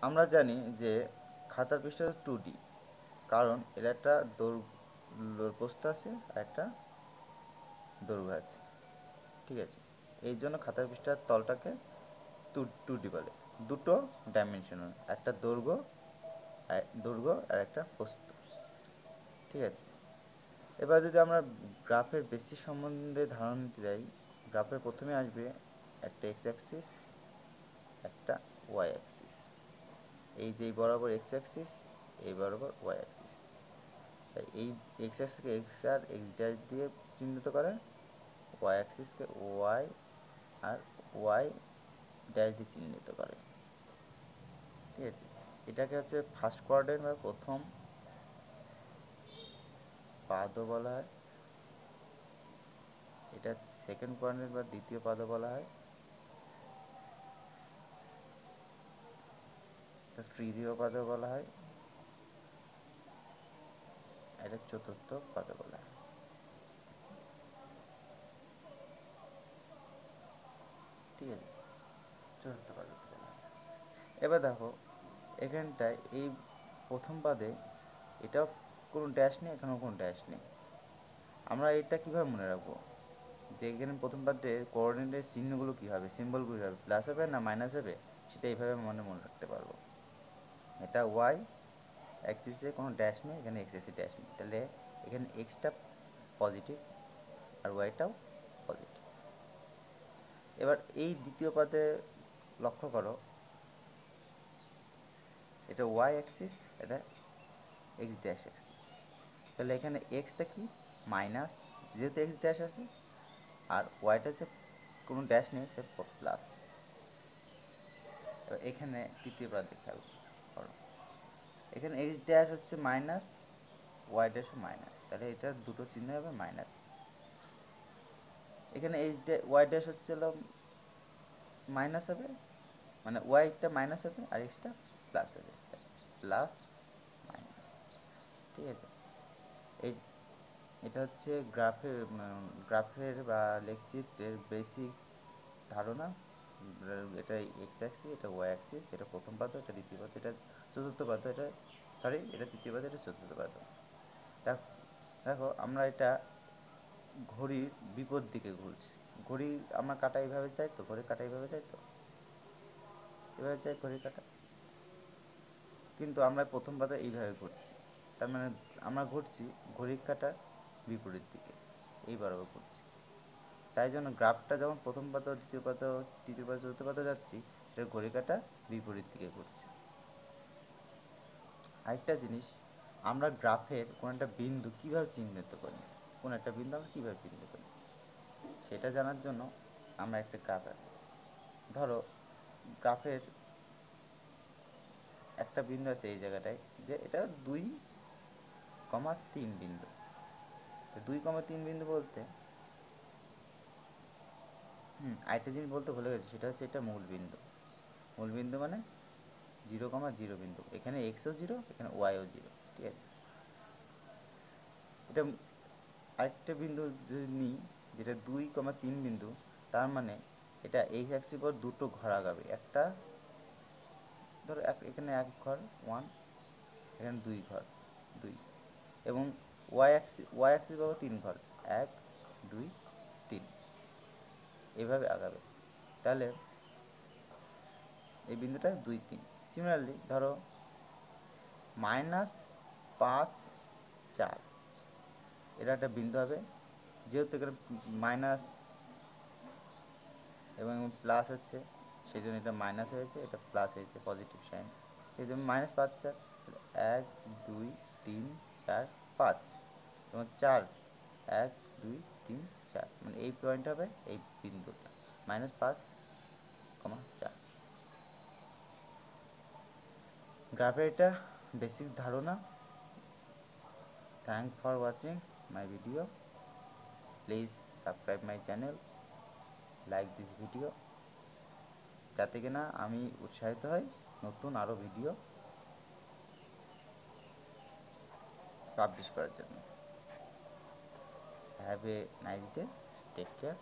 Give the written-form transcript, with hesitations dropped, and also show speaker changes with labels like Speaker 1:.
Speaker 1: আমরা জানি যে খাতার পৃষ্ঠা 2D, কারণ এর একটা প্রস্থ আছে আর একটা দৈর্ঘ্য আছে। ঠিক আছে, এই জন্য খাতার পৃষ্ঠার তলটাকে 2D বলে। দুটো ডাইমেনশনাল, একটা দৈর্ঘ্য আর একটা প্রস্থ। ঠিক আছে, এবার যদি আমরা গ্রাফের বেসিক সম্বন্ধে ধারণা নিতে যাই, গ্রাফের প্রথমে আসবে একটা এক্স অ্যাক্সিস, একটা ওয়াই অ্যাক্সিস। এই যে বরাবর এক্স অ্যাক্সিস, এই বরাবর ওয়াই অ্যাক্সিস। তাই এই এক্স অ্যাক্সিসকে এক্স আর এক্স ড্যাশ দিয়ে চিহ্নিত করে, ওয়াই অ্যাক্সিসকে ওয়াই আর ওয়াই ড্যাশ দিয়ে চিহ্নিত করে। ঠিক আছে, এটাকে হচ্ছে ফার্স্ট কোয়াড্রেন্ট বা প্রথম পাদও বলা হয়, এটা সেকেন্ড কোয়াড্রেন্ট বা দ্বিতীয় পাদও বলা হয়, এটা তৃতীয় পাদও বলা হয়, এটা চতুর্থ পাদও বলা হয়। ঠিক আছে, চতুর্থ পাদও বলা হয়। এবার দেখো এখানটায় এই প্রথম পাদে এটাও কোনো ড্যাশ নেই, এখানেও কোনো ড্যাশ নেই। আমরা এটা কীভাবে মনে রাখবো যে এখানে প্রথম পাদে কোঅর্ডিনেটের চিহ্নগুলো কী হবে, সিম্বলগুলো কী হবে, প্লাস হবে না মাইনাস হবে, সেটা এইভাবে মনে রাখতে পারবো। এটা ওয়াই অ্যাক্সিসে কোনো ড্যাশ নেই, এখানে এক্সিসে ড্যাশ নেই, তাহলে এখানে এক্সটা পজিটিভ আর ওয়াইটাও পজিটিভ। এবার এই দ্বিতীয় পাদে লক্ষ্য করো, এটা ওয়াই অ্যাক্সিস, এটা এক্স ড্যাশ অ্যাক্সিস, তাহলে এখানে এক্সটা কি মাইনাস, যেহেতু এক্স ড্যাশ আছে, আর ওয়াইটা হচ্ছে কোনো ড্যাশ নেই, সে প্লাস। এবার এখানে তৃতীয় পাদে খেয়াল করো, এখানে এক্স ড্যাশ হচ্ছে মাইনাস, ওয়াই ড্যাশও মাইনাস, তাহলে এটা দুটো চিহ্ন হবে মাইনাস। এখানে ওয়াই ড্যাশ হচ্ছে মাইনাস হবে, মানে ওয়াইটা মাইনাস হবে আর এক্সটা প্লাস হবে, প্লাস মাইনাস। ঠিক আছে, এই এটা হচ্ছে গ্রাফের বা লেখচিত্রের বেসিক ধারণা। এটা এক্স অ্যাক্সিস, এটা ওয়াই অ্যাক্সিস, এটা প্রথম পাদ, এটা দ্বিতীয় পাদ, এটা চতুর্থ পাদ, এটা তৃতীয় পাদ, এটা চতুর্থ পাদ। দেখো আমরা এটা ঘড়ির বিপরীত দিকে ঘুরছি। ঘড়ি আমার কাটা এইভাবে যায় তো, ঘড়ির কাটা এইভাবে যায় তো, এভাবে যায় ঘড়ির কাটা, কিন্তু আমরা প্রথম পাতা এইভাবে ঘুরছি, তার মানে আমরা ঘুরছি ঘড়ির কাটার বিপরীত দিকে, এই বরাবর ঘুরছি। তাই জন্য গ্রাফটা যখন প্রথম পাতা, দ্বিতীয় পাতা, তৃতীয় পাতা, চতুর্থ পাতা যাচ্ছি, সেটা ঘড়ির কাটা বিপরীত দিকে ঘুরছে। আরেকটা জিনিস, আমরা গ্রাফের কোনো একটা বিন্দু কীভাবে চিহ্নিত করি, কোন একটা বিন্দু আমরা কীভাবে চিহ্নিত করি, সেটা জানার জন্য আমরা একটা গ্রাফ আঁকি। ধরো গ্রাফের একটা বিন্দু আছে এই জায়গাটায়, যে এটা 2,3 বিন্দু। তো 2,3 বিন্দু বলতে আরেকটা জিনিস বলতে ভুলে গেছি, সেটা হচ্ছে এটা মূল বিন্দু। মূল বিন্দু মানে 0,0 বিন্দু, এখানে এক্সও 0, এখানে ওয়াইও 0। ঠিক আছে, এটা আরেকটা বিন্দু যদি নিই, যেটা 2,3 বিন্দু, তার মানে এটা এক্স অ্যাক্সিস পর দুটো ঘর আগাবে, একটা ধরো এখানে এক ঘর 1, এখানে 2 ঘর 2, এবং ওয়াই অ্যাক্সিস পাবো 3 ঘর 1 2 3, এভাবে আগাবে। তাহলে এই বিন্দুটা 2 3। সিমিলারলি ধরো -5 4, এটা একটা বিন্দু হবে, যেহেতু এখানে মাইনাস এবং প্লাস হচ্ছে, সেই জন্য এটা মাইনাস হয়েছে, এটা প্লাস হয়েছে, পজিটিভ সাইন। সেই জন্য -5 4, 1 2 3 4 5, এবং 4 1 2 3 4, মানে এই পয়েন্ট হবে এই বিন্দুটা -5,4। গ্রাফের এটা বেসিক ধারণা। Thank for watching my video. Please subscribe my channel, like this video, যাতে কিনা আমি উৎসাহিত হই নতুন আরও ভিডিও পাবলিশ করার জন্য। Have a nice day, take care.